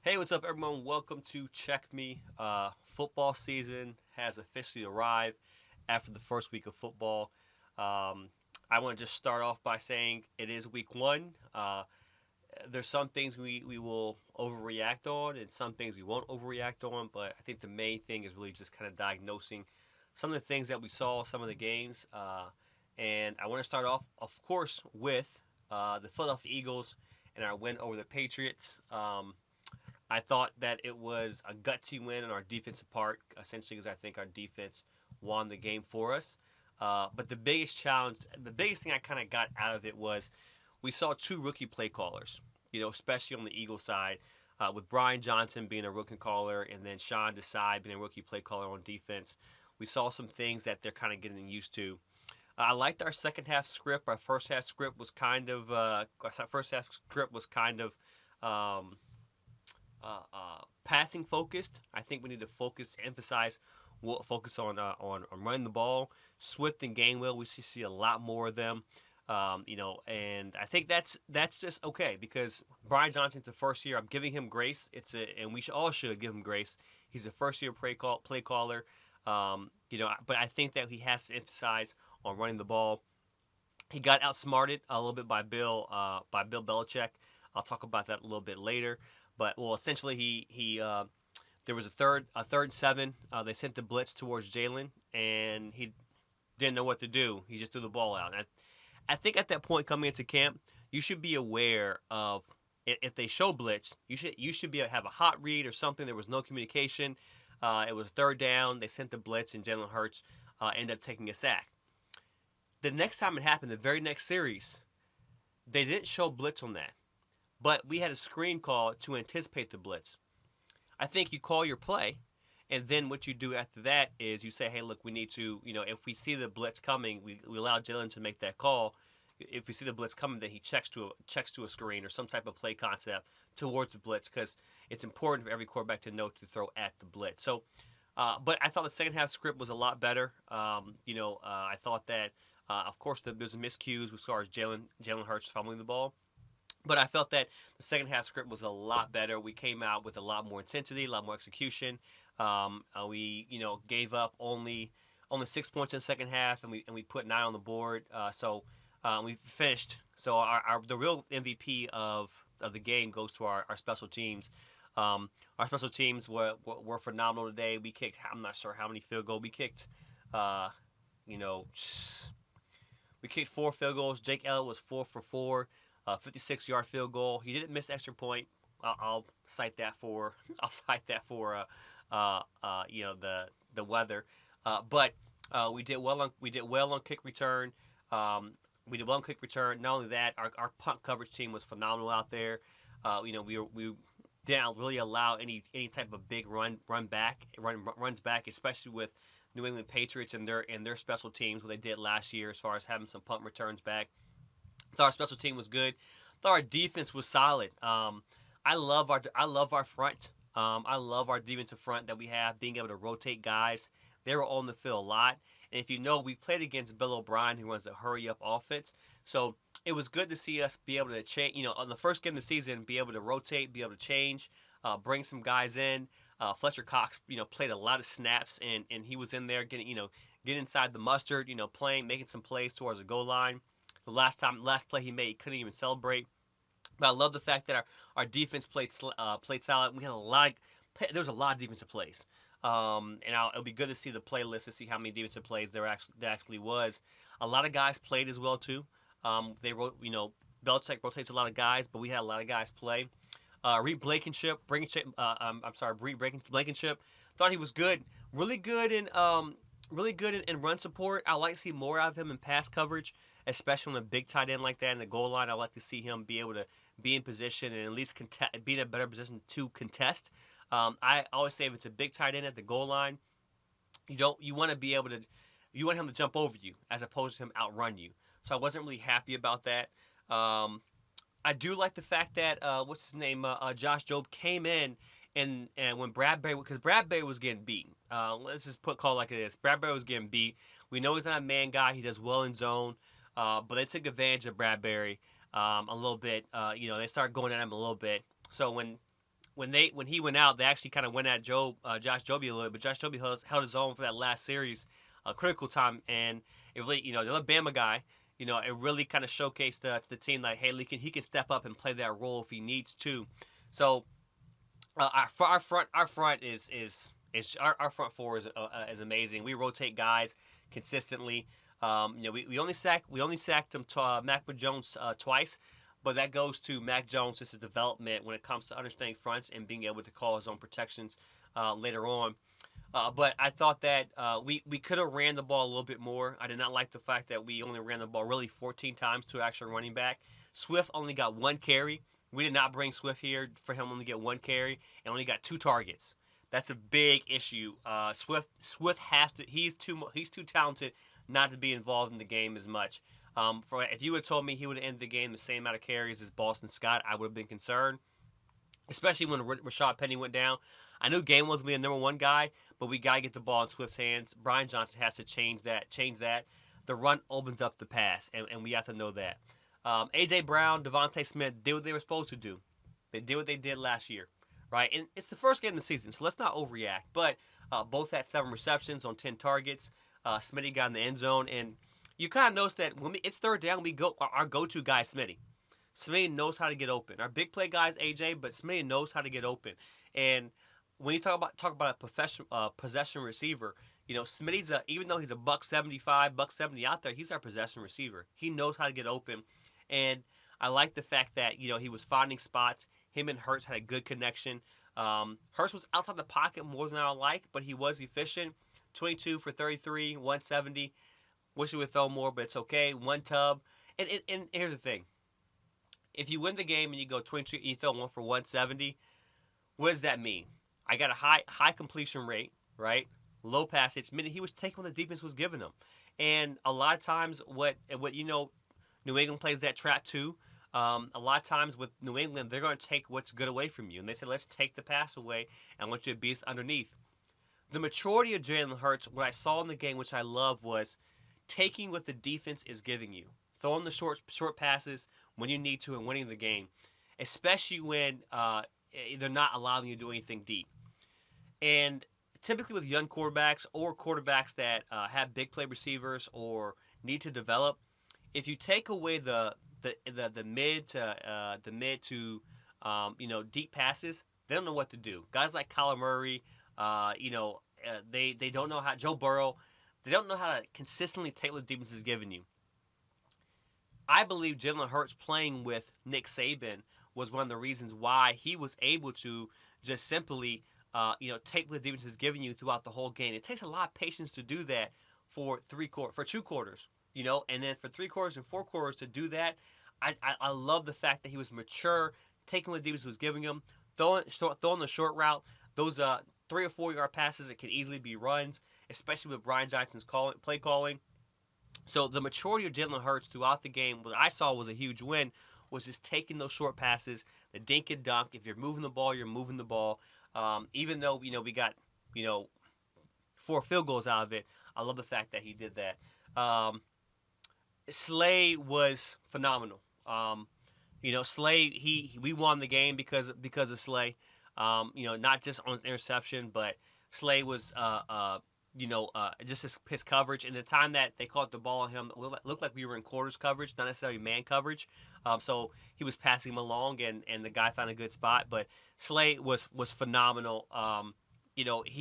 Hey, what's up, everyone? Welcome to Check Me. Football season has officially arrived after the first week of football. Um, I want to just start off by saying it is week one. There's some things we will overreact on, and some things we won't overreact on. But I think the main thing is really just kind of diagnosing some of the things that we saw, some of the games. And I want to start off, of course, with the Philadelphia Eagles and our win over the Patriots. I thought that it was a gutsy win on our defensive part, essentially because I think our defense won the game for us. But the biggest challenge, the biggest thing I kind of got out of it was we saw two rookie play callers, especially on the Eagles side, with Brian Johnson being a rookie caller and then Sean Desai being a rookie play caller on defense. We saw some things that they're kind of getting used to. I liked our second half script. Our first half script was um, passing focused. I think we need to emphasize, focus on running the ball. Swift and Gainwell, we see a lot more of them. And I think that's just okay because Brian Johnson's a first year. I'm giving him grace. And we all should give him grace. He's a first year play caller. But I think that he has to emphasize on running the ball. He got outsmarted a little bit by Bill Belichick. I'll talk about that a little bit later. But essentially, he there was a third and seven. They sent the blitz towards Jalen, and he didn't know what to do. He just threw the ball out. And I think at that point coming into camp, you should be aware of if they show blitz, you should be have a hot read or something. There was no communication. It was third down. They sent the blitz, and Jalen Hurts ended up taking a sack. The next time it happened, the very next series, they didn't show blitz on that. But we had a screen call to anticipate the blitz. I think you call your play, and then what you do after that is you say, hey, look, we need to, if we see the blitz coming, we allow Jalen to make that call. If we see the blitz coming, then he checks to a screen or some type of play concept towards the blitz because it's important for every quarterback to know to throw at the blitz. So, but I thought the second half script was a lot better. I thought that, of course, there's miscues as far as Jalen Hurts fumbling the ball. But I felt that the second half script was a lot better. We came out with a lot more intensity, a lot more execution. We gave up only 6 points in the second half, and we put 9 on the board. So we finished. So the real MVP of the game goes to our special teams. Our special teams were phenomenal today. We kicked, I'm not sure how many field goals we kicked. We kicked 4 field goals. Jake Elliott was 4 for 4. 56-yard field goal. He didn't miss extra point. I'll cite that for the weather. But we did well on kick return. We did well on kick return. Not only that, our punt coverage team was phenomenal out there. We didn't really allow any type of big runs back, especially with New England Patriots and their special teams, what they did last year as far as having some punt returns back. Thought our special team was good. Thought our defense was solid. I love our front. I love our defensive front that we have, being able to rotate guys. They were on the field a lot. And if we played against Bill O'Brien, who runs a hurry-up offense. So it was good to see us be able to change, on the first game of the season, be able to rotate, be able to change, bring some guys in. Fletcher Cox, played a lot of snaps, and he was in there getting inside the mustard, playing, making some plays towards the goal line. The last play he made, he couldn't even celebrate. But I love the fact that our defense played solid. We had there was a lot of defensive plays. It'll be good to see the playlist to see how many defensive plays there actually was. A lot of guys played as well too. Belichick rotates a lot of guys, but we had a lot of guys play. Reed Blankenship, thought he was good, really good in run support. I like to see more out of him in pass coverage, especially on a big tight end like that in the goal line. I like to see him be able to be in position and at least be in a better position to contest. I always say if it's a big tight end at the goal line, you want him to jump over you as opposed to him outrun you. So I wasn't really happy about that. I do like the fact that Josh Jobe came in and when because Bradbury was getting beat. Let's just call it like it is. Bradbury was getting beat. We know he's not a man guy. He does well in zone. But they took advantage of Bradbury a little bit. They started going at him a little bit. So when when he went out, they actually kind of went at Josh Jobe a little bit, but Josh Jobe held his own for that last series, critical time, and it really, the Alabama guy, it really kind of showcased to the team like, hey, he can step up and play that role if he needs to. So our front is our front four is amazing. We rotate guys consistently. We only sacked him Mac Jones twice, but that goes to Mac Jones' his development when it comes to understanding fronts and being able to call his own protections later on. But I thought that we could have ran the ball a little bit more. I did not like the fact that we only ran the ball really 14 times to actual running back. Swift only got one carry. We did not bring Swift here for him only get one carry and only got 2 targets. That's a big issue. Swift has to. He's too talented not to be involved in the game as much. If you had told me he would end the game the same amount of carries as Boston Scott, I would have been concerned. Especially when Rashad Penny went down. I knew Gainwell was going to be a number 1 guy, but we got to get the ball in Swift's hands. Brian Johnson has to change that. The run opens up the pass, and we have to know that. A.J. Brown, Devontae Smith did what they were supposed to do. They did what they did last year, right? And it's the first game of the season, so let's not overreact. But both had 7 receptions on 10 targets. Smitty got in the end zone, and you kind of notice that when it's third down, our go-to guy is Smitty. Smitty knows how to get open. Our big play guy is AJ, but Smitty knows how to get open. And when you talk about a professional possession receiver, Smitty's even though he's a $175, $170 out there, he's our possession receiver. He knows how to get open, and I like the fact that he was finding spots. Him and Hurts had a good connection. Hurts was outside the pocket more than I like, but he was efficient. 22 for 33, 170. Wish he would throw more, but it's okay. 1 tub. And here's the thing. If you win the game and you go 22 and you throw 1 for 170, what does that mean? I got a high completion rate, right? Low passage, meaning he was taking what the defense was giving him. And a lot of times what New England plays that trap too. A lot of times with New England, they're going to take what's good away from you. And they say, let's take the pass away and I want you to beast underneath. The maturity of Jalen Hurts, what I saw in the game, which I love, was taking what the defense is giving you. Throwing the short passes when you need to and winning the game. Especially when they're not allowing you to do anything deep. And typically with young quarterbacks or quarterbacks that have big play receivers or need to develop, if you take away the mid to deep passes, they don't know what to do. Guys like Kyler Murray, they don't know how. Joe Burrow, they don't know how to consistently take what the defense is giving you. I believe Jalen Hurts playing with Nick Saban was one of the reasons why he was able to just simply take what the defense is giving you throughout the whole game. It takes a lot of patience to do that for 2 quarters, and then for 3 quarters and 4 quarters to do that. I love the fact that he was mature, taking what the defense was giving him, throwing the short route. Those 3 or 4 yard passes that can easily be runs, especially with Brian Johnson's play calling. So the maturity of Jalen Hurts throughout the game, what I saw was a huge win, was just taking those short passes, the dink and dunk. If you're moving the ball, you're moving the ball. Even though we got 4 field goals out of it, I love the fact that he did that. Slay was phenomenal. Slay we won the game because of Slay. Not just on his interception, but Slay was just his coverage. And the time that they caught the ball on him, it looked like we were in quarters coverage, not necessarily man coverage. So he was passing him along, and the guy found a good spot. But Slay was phenomenal. Him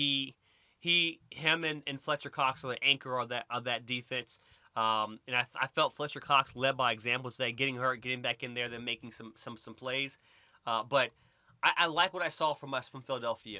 and Fletcher Cox are the anchor of that defense. And I felt Fletcher Cox led by example today, getting hurt, getting back in there, then making some plays. But I like what I saw from us from Philadelphia.